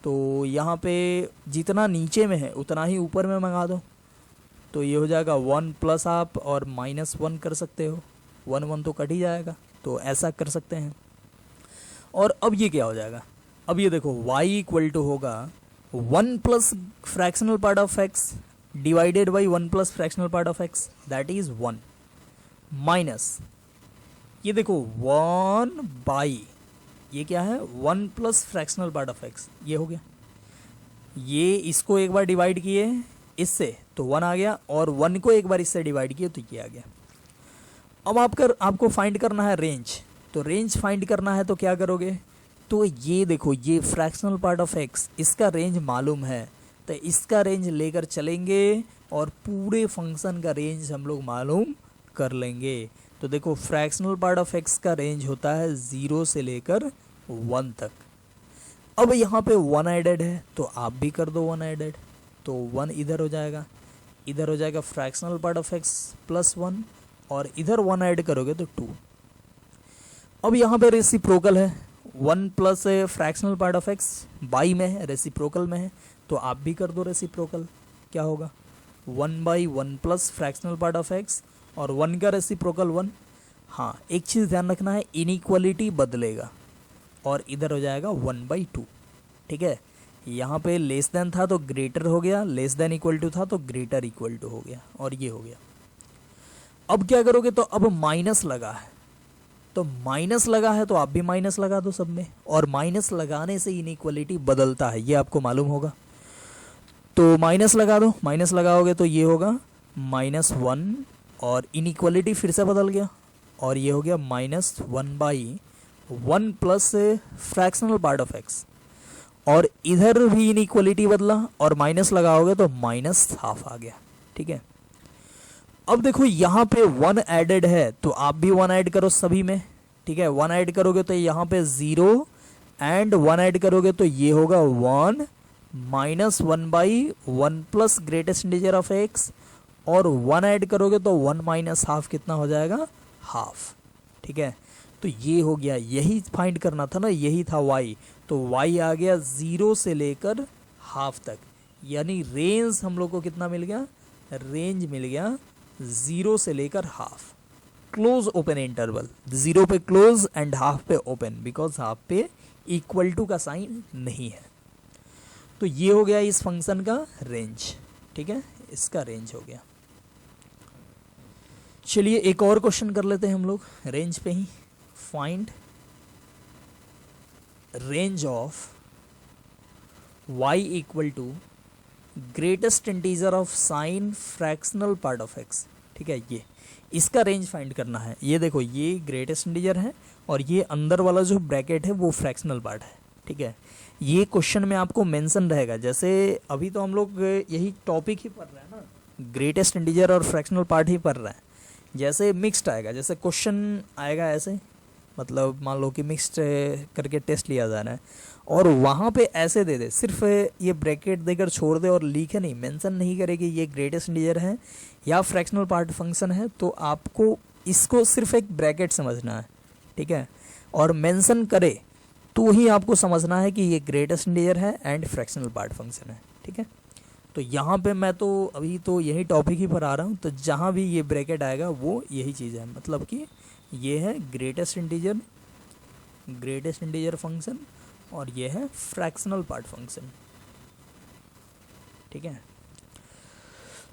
तो यहाँ पे जितना नीचे में है उतना ही ऊपर में मंगा दो, तो ये हो जाएगा 1 प्लस आप और माइनस 1 कर सकते हो, 1 तो कट ही जाएगा, तो ऐसा कर सकते हैं। और अब ये क्या हो जाएगा, अब ये देखो y इक्वल टू होगा 1 plus fractional part of x divided by 1 plus fractional part of x, that is 1 minus ये देखो 1 बाई ये क्या है 1 plus fractional part of x, ये हो गया, ये इसको एक बार डिवाइड किए इससे तो 1 आ गया, और 1 को एक बार इससे डिवाइड किए तो ये आ गया। अब आपको फाइंड करना है रेंज, तो रेंज फाइंड करना है तो क्या करोगे, तो ये देखो ये फ्रैक्शनल पार्ट ऑफ x, इसका रेंज मालूम है, तो इसका रेंज लेकर चलेंगे और पूरे फंक्शन का रेंज हम लोग मालूम कर लेंगे। तो देखो फ्रैक्शनल पार्ट ऑफ x का रेंज होता है 0 से लेकर 1 तक। अब यहाँ पे 1 एडेड है तो आप भी कर दो 1 एडेड, तो 1 इधर हो जाएगा fractional part of x plus 1, और इधर 1 ऐड करोगे तो 2। अब यहाँ पे रेसिप्रोकल है, 1 plus fractional part of x by में है, रेसिप्रोकल में है, तो आप भी कर दो रेसिप्रोकल, क्या होगा 1/1 plus fractional part of x और 1 का रेसिप्रोकल 1। हाँ, एक चीज़ ध्यान रखना है, इनइक्वालिटी बदलेगा और इधर हो जाएगा 1/2। ठीक है, यहाँ पे लेस देन था तो ग्रेटर हो गया, लेस देन इक्वल टू था तो ग्रेटर इक्वल टू हो गया, और ये हो गया। अब क्या करोगे, तो अब माइनस लगा है, तो माइनस लगा है तो आप भी माइनस लगा दो सब में, और माइनस लगाने से इनइक्वालिटी बदलता है, ये आपको मालूम होगा। तो माइनस लगा दो, माइनस लगाओगे तो ये होगा -1, और इनइक्वालिटी फिर से बदल गया, और ये हो गया -1/1 plus fractional part of x, और इधर भी इनइक्वालिटी बदला और माइनस लगाओगे तो -12 आ गया। ठीक है, अब देखो यहाँ पे 1 एडेड है तो आप भी 1 ऐड करो सभी में। ठीक है, 1 ऐड करोगे तो यहाँ पे 0 एंड 1 ऐड करोगे तो ये होगा 1 -1/1 plus greatest integer of x, और 1 ऐड करोगे तो 1 माइनस हाफ कितना हो जाएगा, हाफ। ठीक है, तो ये हो गया, यही फाइंड करना था ना, यही था y, तो y आ गया 0 से लेकर हाफ तक, यानी रेंज हम लोग को कितना मिल गया, रेंज मिल गया 0 से लेकर हाफ, क्लोज ओपन इंटरवल, 0 पे क्लोज एंड हाफ पे ओपन, बिकॉज हाफ पे इक्वल टू का साइन नहीं है। तो ये हो गया इस फंक्शन का रेंज। ठीक है, इसका रेंज हो गया। चलिए एक और क्वेश्चन कर लेते हैं हम लोग रेंज पे ही। Find range of y equal to greatest integer of sine fractional part of x। ठीक है, ये इसका रेंज फाइंड करना है। ये देखो, ये ग्रेटेस्ट इंटीजर है और ये अंदर वाला जो ब्रैकेट है वो फ्रैक्शनल पार्ट है। ठीक है, ये क्वेश्चन में आपको मेंशन रहेगा, जैसे अभी तो हम लोग यही टॉपिक ही पढ़ रहे हैं ना, ग्रेटेस्ट इंटीजर और फ्रैक्शनल पार्ट ही पढ़ रहे हैं। जैसे मिक्स्ड आएगा, जैसे क्वेश्चन आएगा ऐसे, मतलब मान लो कि मिक्स्ड करके टेस्ट लिया जा रहा है और वहाँ पे ऐसे दे दे, सिर्फ ये ब्रैकेट देकर छोड़ दे और लिखे नहीं, मेंशन नहीं करे कि ये ग्रेटेस्ट इंटीजर है या फ्रैक्शनल पार्ट फंक्शन है, तो आपको इसको सिर्फ एक ब्रैकेट समझना है। ठीक है, और मेंशन करे तो ही आपको समझना है कि ये ग्रेटेस्ट इंटीजर है एंड फ्रैक्शनल पार्ट फंक्शन है। ठीक है, तो यहाँ पे मैं तो अभी तो यही टॉपिक ही पर आ रहा हूँ, तो जहाँ भी ये ब्रैकेट आएगा वो यही चीज़ है, मतलब कि ये है ग्रेटेस्ट इंटीजर फंक्शन और ये है फ्रैक्शनल पार्ट फंक्शन। ठीक है,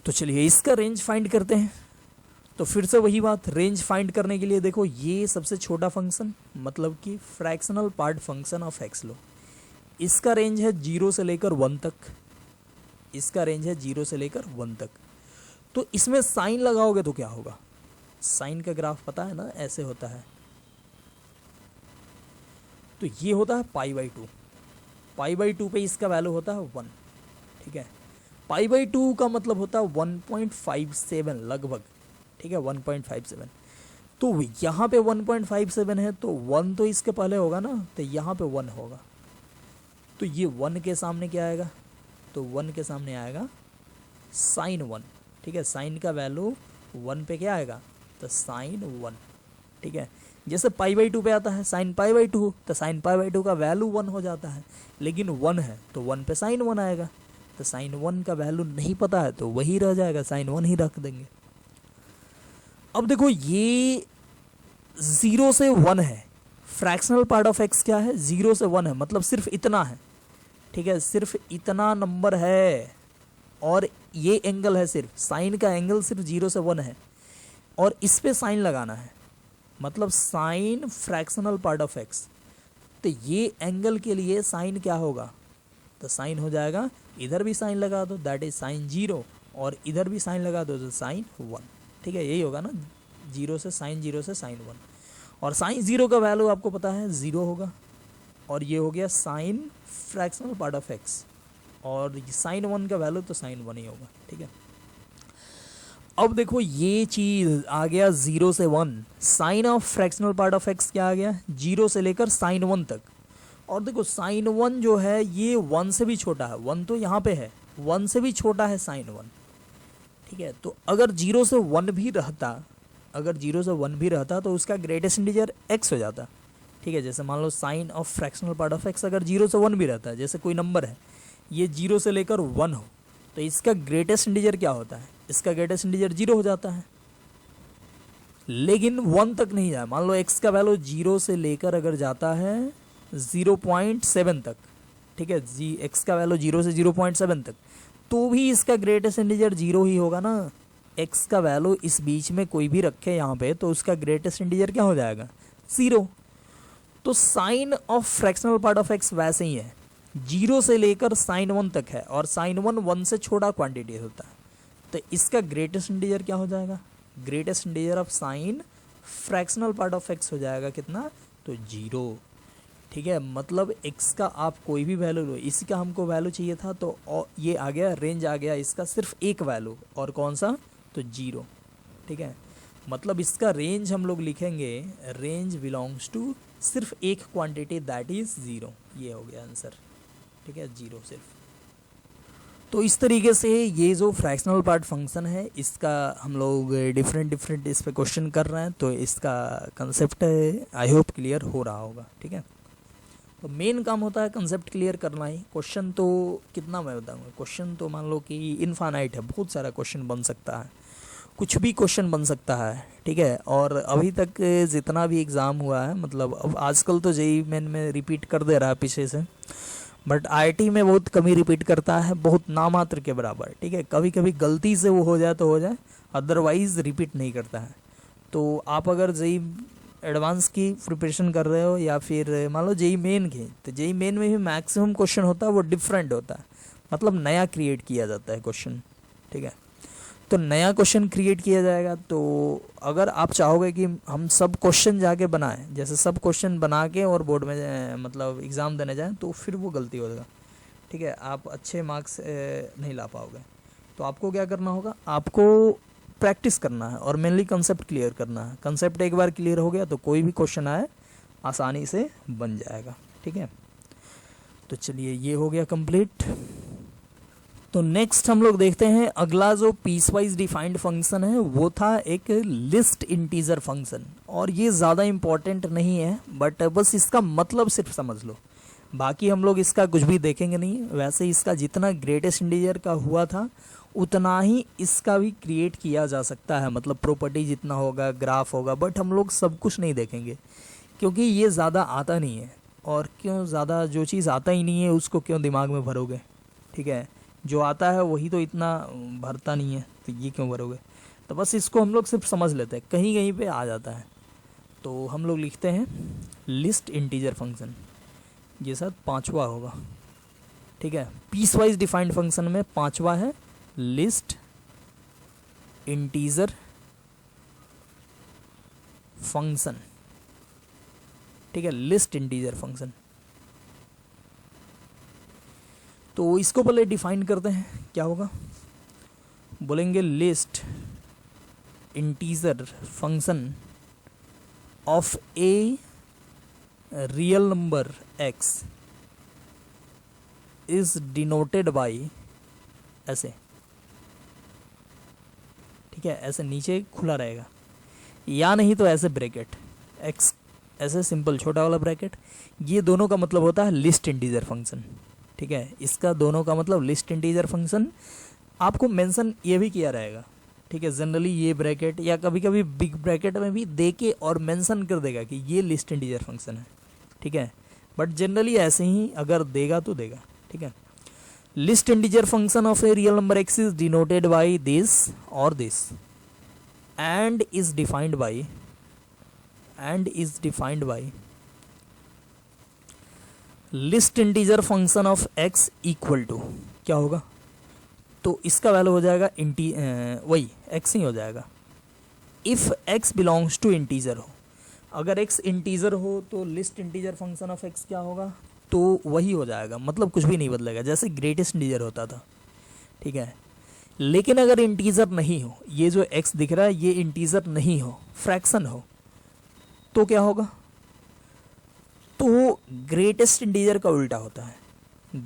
तो चलिए इसका रेंज फाइंड करते हैं। तो फिर से वही बात, रेंज फाइंड करने के लिए देखो, ये सबसे छोटा फंक्शन, मतलब कि fractional part function of X लो, इसका रेंज है 0 से लेकर 1 तक, इसका रेंज है 0 से लेकर 1 तक। तो इसमें साइन लगाओगे तो क्या होगा, साइन का ग्राफ पता है ना, ऐसे होता है। तो ये होता है π/2, π/2 पे इसका वैल्यू होता है 1। ठीक है, π/2 का मतलब होता है 1.57 लगभग। ठीक है, 1.57। तो यहाँ पे 1.57 है, तो 1 तो इसके पहले होगा ना, तो यहाँ पे 1 होगा, तो ये 1 के सामने क्या आएगा, तो 1 के सामने आएगा साइन 1। ठीक है, साइन का वैल्यू 1 पे क्या आएगा, तो साइन 1। ठीक है, जैसे π/2 पे आता है साइन π/2, तो साइन π/2 का वैल्यू 1 हो जाता है, लेकिन 1 है तो 1 पे साइन 1 आएगा, तो साइन 1 का वैल्यू नहीं पता है तो वही रह जाएगा, साइन 1 ही रख देंगे। अब देखो, ये 0 से 1 है, फ्रैक्शनल पार्ट ऑफ एक्स क्या है, 0 से 1 है, मतलब सिर्फ इतना है। ठीक है, सिर्फ इतना नंबर है और ये एंगल है, सिर्फ साइन का एंगल सिर्फ 0 से 1 है और इस पे साइन लगाना है, मतलब sine fractional part of x. तो ये एंगल के लिए साइन क्या होगा, तो साइन हो जाएगा, इधर भी साइन लगा दो दैट इज साइन 0 और इधर भी साइन लगा दो तो साइन 1। ठीक है, यही होगा ना, 0 से साइन 1, और साइन 0 का वैल्यू आपको पता है 0 होगा, और ये हो गया sine fractional part of x, और साइन 1 का वैल्यू तो साइन 1 ही होगा। ठीक है, अब देखो ये चीज़ आ गया 0 से 1, sine of fractional part of x क्या आ गया, 0 से लेकर साइन 1 तक। और देखो साइन 1 जो है ये 1 से भी छोटा है, 1 तो यहाँ पे है, 1 से भी छोटा है साइन 1। ठीक है, तो अगर 0 से 1 भी रहता, अगर 0 से 1 भी रहता तो उसका ग्रेटेस्ट इंटीजर x हो जाता। ठीक है, जैसे मान लो sine of fractional part of x अगर 0 से 1 भी रहता है, जैसे कोई नंबर है ये 0 से लेकर 1 हो, तो इसका ग्रेटेस्ट इंटीजर क्या होता है, इसका ग्रेटेस्ट इंटीजर 0 हो जाता है, लेकिन 1 तक नहीं जाए। मान लो x का वैल्यू 0 से लेकर अगर जाता है 0.7 तक, ठीक है, x का वैल्यू 0 से 0.7 तक, तो भी इसका ग्रेटेस्ट इंटीजर 0 ही होगा ना। x का वैल्यू इस बीच में कोई भी रखे यहाँ पे, तो उसका ग्रेटेस्ट इंटीजर क्या हो जाएगा, 0। तो sine of fractional part of x वैसे ही है, 0 से लेकर साइन 1 तक है, और साइन 1 से छोटा क्वांटिटी होता है, तो इसका ग्रेटेस्ट इंटीजर क्या हो जाएगा, greatest integer of sine fractional part of x हो जाएगा कितना, तो 0। ठीक है, मतलब x का आप कोई भी वैल्यू लो, इसी का हमको वैल्यू चाहिए था, तो ये आ गया, रेंज आ गया इसका सिर्फ एक वैल्यू, और कौन सा, तो 0। ठीक है, मतलब इसका रेंज हम लोग लिखेंगे, रेंज बिलोंग्स टू सिर्फ एक क्वांटिटी दैट इज 0, ये हो गया आंसर। ठीक है, 0 सिर्फ। तो इस तरीके से ये जो फ्रैक्शनल पार्ट फंक्शन है इसका हम लोग डिफरेंट इस पे क्वेश्चन कर रहे हैं, तो इसका कंसेप्ट आई होप क्लियर हो रहा होगा। ठीक है, तो मेन काम होता है कंसेप्ट क्लियर करना ही। क्वेश्चन तो कितना मैं बताऊंगा, क्वेश्चन तो मान लो कि इनफाइनाइट है, बहुत सारा क्वेश्चन बन सकता है, कुछ भी क्वेश्चन बन सकता है। ठीक है, और अभी तक जितना भी एग्ज़ाम हुआ है, मतलब अब आजकल तो जेईई मेन में रिपीट कर दे रहा है पीछे से, बट आईआईटी में बहुत कम ही रिपीट करता है, बहुत नामात्र के बराबर। ठीक है, कभी कभी गलती से वो हो जाए तो हो जाए, अदरवाइज रिपीट नहीं करता है। तो आप अगर जेईई एडवांस की प्रिपरेशन कर रहे हो या फिर मान लो जेईई मेन की, तो जेईई मेन में भी मैक्सिमम क्वेश्चन होता है वो डिफरेंट होता है, मतलब नया क्रिएट किया जाता है क्वेश्चन। ठीक है, तो नया क्वेश्चन क्रिएट किया जाएगा, तो अगर आप चाहोगे कि हम सब क्वेश्चन जाके बनाएं, जैसे सब क्वेश्चन बना के और बोर्ड में मतलब एग्ज़ाम देने जाएं, तो फिर वो गलती हो जाएगा। ठीक है, आप अच्छे मार्क्स नहीं ला पाओगे। तो आपको क्या करना होगा, आपको प्रैक्टिस करना है और मेनली कंसेप्ट क्लियर करना है। कंसेप्ट एक बार क्लियर हो गया तो कोई भी क्वेश्चन आए आसानी से बन जाएगा। ठीक है, तो चलिए ये हो गया कंप्लीट। तो नेक्स्ट हम लोग देखते हैं अगला जो पीस वाइज डिफाइंड फंक्शन है वो था एक लिस्ट इंटीजर फंक्शन, और ये ज़्यादा इम्पॉर्टेंट नहीं है, बट बस इसका मतलब सिर्फ समझ लो, बाकी हम लोग इसका कुछ भी देखेंगे नहीं। वैसे इसका जितना ग्रेटेस्ट इंटीजर का हुआ था उतना ही इसका भी क्रिएट किया जा सकता है, मतलब प्रॉपर्टी जितना होगा, ग्राफ होगा, बट हम लोग सब कुछ नहीं देखेंगे क्योंकि ये ज़्यादा आता नहीं है। और क्यों ज़्यादा, जो चीज़ आता ही नहीं है उसको क्यों दिमाग में भरोगे। ठीक है, जो आता है वही तो इतना भरता नहीं है, तो ये क्यों भरोगे। तो बस इसको हम लोग सिर्फ समझ लेते हैं, कहीं कहीं पे आ जाता है। तो हम लोग लिखते हैं लिस्ट इंटीजर फंक्शन, ये सर पांचवा होगा। ठीक है, पीस वाइज डिफाइंड फंक्शन में पांचवा है लिस्ट इंटीजर फंक्शन। ठीक है, लिस्ट इंटीजर फंक्शन। तो इसको पहले डिफाइन करते हैं, क्या होगा, बोलेंगे list integer function of a real number x is denoted bye ऐसे। ठीक है, ऐसे नीचे खुला रहेगा, या नहीं तो ऐसे ब्रैकेट x, ऐसे सिंपल छोटा वाला ब्रैकेट। ये दोनों का मतलब होता है लिस्ट इंटीजर फंक्शन। ठीक है, इसका दोनों का मतलब लिस्ट इंटीजर फंक्शन। आपको मेंशन ये भी किया रहेगा। ठीक है, जनरली ये ब्रैकेट या कभी कभी बिग ब्रैकेट में भी दे के और मेंशन कर देगा कि ये लिस्ट इंटीजर फंक्शन है। ठीक है, बट जनरली ऐसे ही अगर देगा तो देगा। ठीक है, least integer function of a real number x is denoted by this और this and is defined by least integer function of x equal to क्या होगा, तो इसका वैल्यू हो जाएगा वही x ही हो जाएगा। If x belongs to integer हो, अगर x इंटीजर हो तो least integer function of x क्या होगा, तो वही हो जाएगा, मतलब कुछ भी नहीं बदलेगा, जैसे ग्रेटेस्ट इंटीजर होता था। ठीक है, लेकिन अगर इंटीजर नहीं हो, ये जो x दिख रहा है ये इंटीजर नहीं हो, फ्रैक्शन हो, तो क्या होगा, तो ग्रेटेस्ट इंटीजर का उल्टा होता है।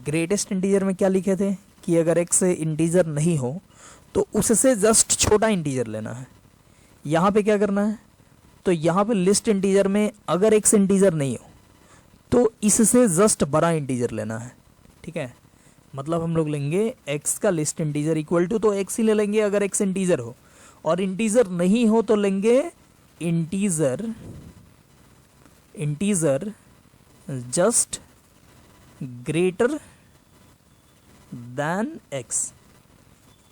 ग्रेटेस्ट इंटीजर में क्या लिखे थे कि अगर x इंटीजर नहीं हो तो उससे जस्ट छोटा इंटीजर लेना है। यहाँ पे क्या करना है, तो यहाँ पे लिस्ट इंटीजर में अगर x इंटीजर नहीं हो तो इससे जस्ट बड़ा इंटीजर लेना है। ठीक है, मतलब हम लोग लेंगे x का लिस्ट इंटीजर इक्वल टू, तो x ही ले लेंगे अगर x इंटीजर हो, और इंटीजर नहीं हो तो लेंगे integer just greater than x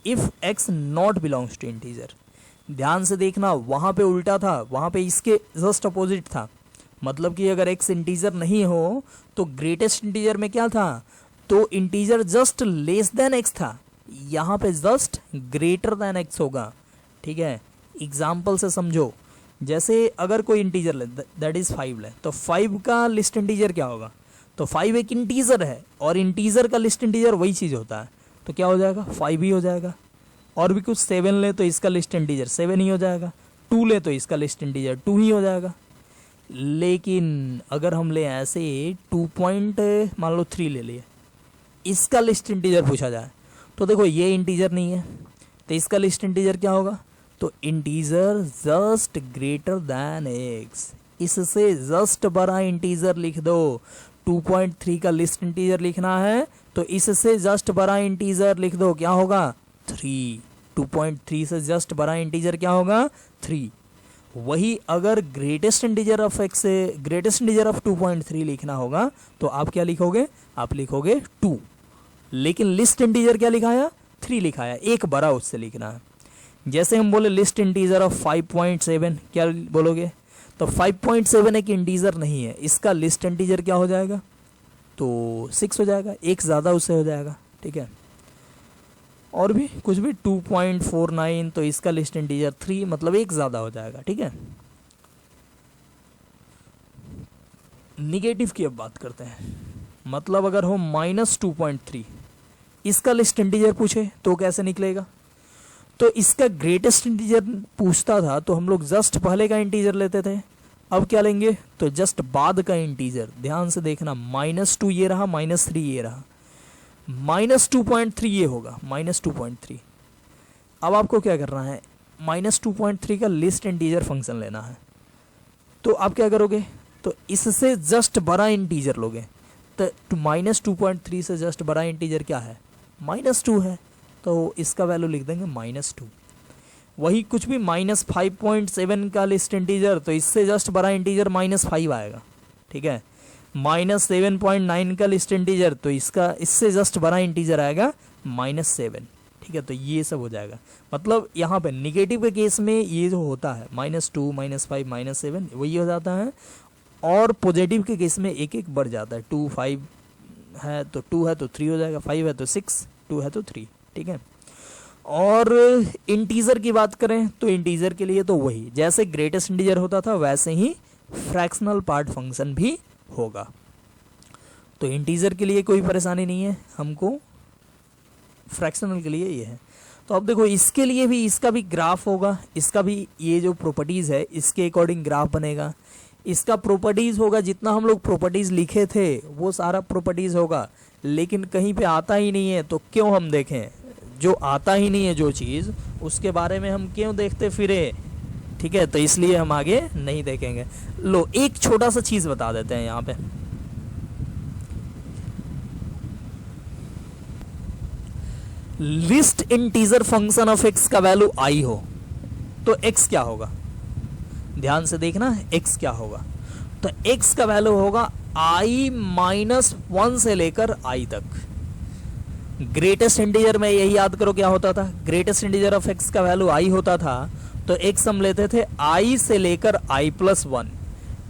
if x not belongs to integer. ध्यान से देखना, वहां पे उल्टा था, वहां पे इसके जस्ट अपोजिट था, मतलब कि अगर x इंटीजर नहीं हो तो ग्रेटेस्ट इंटीजर में क्या था, तो integer just less than x था, यहाँ पे जस्ट ग्रेटर देन x होगा। ठीक है, एग्जाम्पल से समझो, जैसे अगर कोई इंटीजर ले, दैट इज 5 ले, तो 5 का लिस्ट इंटीजर क्या होगा, तो 5 एक इंटीजर है और इंटीजर का लिस्ट इंटीजर वही चीज़ होता है, तो क्या हो जाएगा, 5 ही हो जाएगा। और भी कुछ 7 ले तो इसका लिस्ट इंटीजर 7 ही हो जाएगा, 2 ले तो इसका लिस्ट इंटीजर 2 ही हो जाएगा। लेकिन अगर हम ले ऐसे 2 पॉइंट मान लो 3 ले लिए, इसका लिस्ट इंटीजर पूछा जाए तो देखो ये इंटीजर नहीं है, तो इसका लिस्ट इंटीजर क्या होगा, तो integer just greater than x, इससे जस्ट बड़ा इंटीजर लिख दो। 2.3 का लिस्ट इंटीजर लिखना है तो इससे जस्ट बड़ा इंटीजर लिख दो, क्या होगा 3। 2.3 से जस्ट बड़ा इंटीजर क्या होगा 3। वही अगर ग्रेटेस्ट इंटीजर ऑफ एक्स से ग्रेटेस्ट इंटीजर ऑफ 2.3 लिखना होगा तो आप क्या लिखोगे, आप लिखोगे 2, लेकिन लिस्ट इंटीजर क्या लिखाया 3 लिखाया, एक बड़ा उससे लिखना है। जैसे हम बोले लिस्ट इंटीजर ऑफ 5.7, क्या बोलोगे, तो 5.7 एक इंटीजर नहीं है, इसका लिस्ट इंटीजर क्या हो जाएगा, तो 6 हो जाएगा, एक ज़्यादा उससे हो जाएगा, ठीक है। और भी कुछ भी 2.49, तो इसका लिस्ट इंटीजर 3, मतलब एक ज़्यादा हो जाएगा, ठीक है। निगेटिव की अब बात करते हैं, मतलब अगर हो -2.3, इसका लिस्ट इंटीजर पूछे तो कैसे निकलेगा, तो इसका ग्रेटेस्ट इंटीजर पूछता था तो हम लोग जस्ट पहले का इंटीजर लेते थे, अब क्या लेंगे, तो जस्ट बाद का इंटीजर। ध्यान से देखना, -2 ये रहा, -3 ये रहा, -2.3 ये होगा, -2.3। अब आपको क्या करना है, -2.3 का लिस्ट इंटीजर फंक्शन लेना है। तो आप क्या करोगे, तो इससे जस्ट बड़ा इंटीजर लोगे, तो -2.3 से जस्ट बड़ा इंटीजर क्या है, -2 है, तो इसका वैल्यू लिख देंगे -2। वही कुछ भी -5.7 का लिस्ट इंटीजर, तो इससे जस्ट बड़ा इंटीजर -5 आएगा, ठीक है। -7.9 का लिस्ट इंटीजर, तो इसका इससे जस्ट बड़ा इंटीजर आएगा -7, ठीक है। तो ये सब हो जाएगा, मतलब यहाँ पे निगेटिव के केस में ये जो होता है -2, -5, -7 वही हो जाता है, और पॉजिटिव के केस में एक एक बढ़ जाता है। 2, 5 है तो 2 है तो 3 हो जाएगा, 5 है तो 6, 2 है तो 3, ठीक है। और इंटीजर की बात करें तो इंटीजर के लिए तो वही जैसे ग्रेटेस्ट इंटीजर होता था वैसे ही फ्रैक्शनल पार्ट फंक्शन भी होगा। तो इंटीजर के लिए कोई परेशानी नहीं है हमको, फ्रैक्शनल के लिए ये है। तो अब देखो इसके लिए भी, इसका भी ग्राफ होगा, इसका भी ये जो प्रॉपर्टीज़ है इसके अकॉर्डिंग ग्राफ बनेगा। इसका प्रॉपर्टीज़ होगा, जितना हम लोग प्रॉपर्टीज़ लिखे थे वो सारा प्रॉपर्टीज़ होगा, लेकिन कहीं पे आता ही नहीं है, तो क्यों हम देखें, जो आता ही नहीं है जो चीज़, उसके बारे में हम क्यों देखते फिरे, ठीक है। तो इसलिए हम आगे नहीं देखेंगे। लो एक छोटा सा चीज़ बता देते हैं यहाँ पे, list integer function of X का वैल्यू आई हो तो एक्स क्या होगा, ध्यान से देखना एक्स क्या होगा, तो एक्स का वैल्यू होगा i-1 से लेकर i तक। ग्रेटेस्ट इंटीजर में यही याद करो क्या होता था, ग्रेटेस्ट इंटीजर ऑफ एक्स का वैल्यू i होता था, तो एक्स हम लेते थे i से लेकर i+1,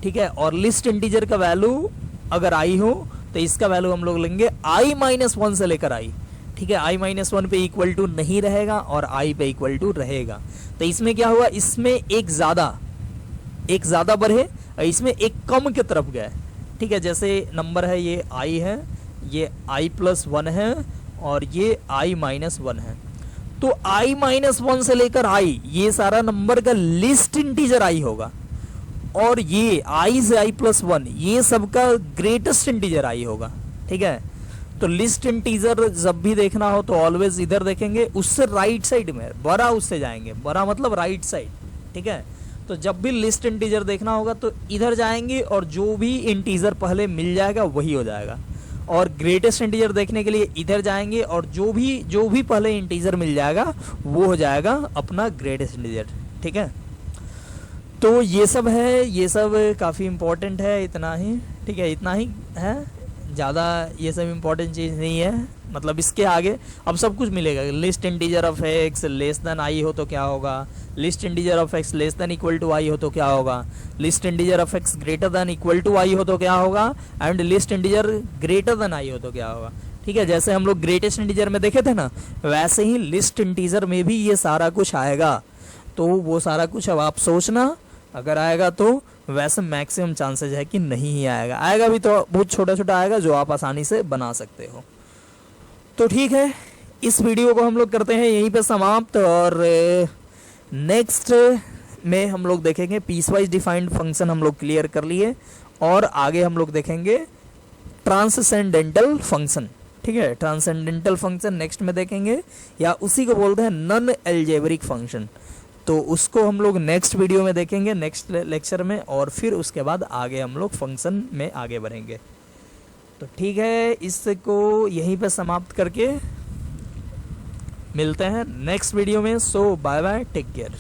ठीक है। और लिस्ट इंटीजर का वैल्यू अगर i हो तो इसका वैल्यू हम लोग लेंगे i-1 से लेकर i, ठीक है। i-1 पे इक्वल टू नहीं रहेगा और i पे इक्वल टू रहेगा, तो इसमें क्या हुआ, इसमें एक ज़्यादा बढ़े और इसमें एक कम की तरफ गए, ठीक है। जैसे नंबर है ये i है, ये i+1 है और ये i-1 है, तो i-1 से लेकर i ये सारा नंबर का लिस्ट इंटीजर i होगा, और ये i से i+1 ये सबका ग्रेटेस्ट इंटीजर i होगा, ठीक है। तो लिस्ट इंटीजर जब भी देखना हो तो ऑलवेज इधर देखेंगे, उससे राइट साइड में बड़ा उससे जाएंगे, बड़ा मतलब राइट साइड, ठीक है। तो जब भी लिस्ट इंटीजर देखना होगा तो इधर जाएंगे और जो भी इंटीजर पहले मिल जाएगा वही हो जाएगा, और ग्रेटेस्ट इंटीजर देखने के लिए इधर जाएंगे और जो भी पहले इंटीजर मिल जाएगा वो हो जाएगा अपना ग्रेटेस्ट इंटीजर, ठीक है। तो ये सब है, ये सब काफ़ी इम्पोर्टेंट है, इतना ही, ठीक है, इतना ही है, ज़्यादा ये सब इम्पोर्टेंट चीज़ नहीं है। मतलब इसके आगे अब सब कुछ मिलेगा, least integer of x less than I हो तो क्या होगा, least integer of x less than equal to I हो तो क्या होगा, least integer of X greater than equal to I हो तो क्या होगा, and least integer greater than I हो तो क्या होगा, ठीक है। जैसे हम लोग ग्रेटेस्ट इंटीजर में देखे थे ना, वैसे ही लिस्ट इंटीजर में भी ये सारा कुछ आएगा। तो वो सारा कुछ अब आप सोचना, अगर आएगा तो वैसे मैक्सिमम चांसेस है कि नहीं ही आएगा, आएगा भी तो बहुत छोटा छोटा आएगा जो आप आसानी से बना सकते हो। तो ठीक है, इस वीडियो को हम लोग करते हैं यहीं पे समाप्त, और नेक्स्ट में हम लोग देखेंगे पीस वाइज डिफाइंड फंक्शन हम लोग क्लियर कर लिए, और आगे हम लोग देखेंगे ट्रांससेंडेंटल फंक्शन। ठीक है। ट्रांसेंडेंटल फंक्शन नेक्स्ट में देखेंगे, या उसी को बोलते हैं नॉन एल्जेब्रिक फंक्शन, तो उसको हम लोग नेक्स्ट वीडियो में देखेंगे, नेक्स्ट लेक्चर में, और फिर उसके बाद आगे हम लोग फंक्शन में आगे बढ़ेंगे। तो ठीक है, इसको यहीं पे समाप्त करके मिलते हैं नेक्स्ट वीडियो में। सो बाय बाय, टेक केयर।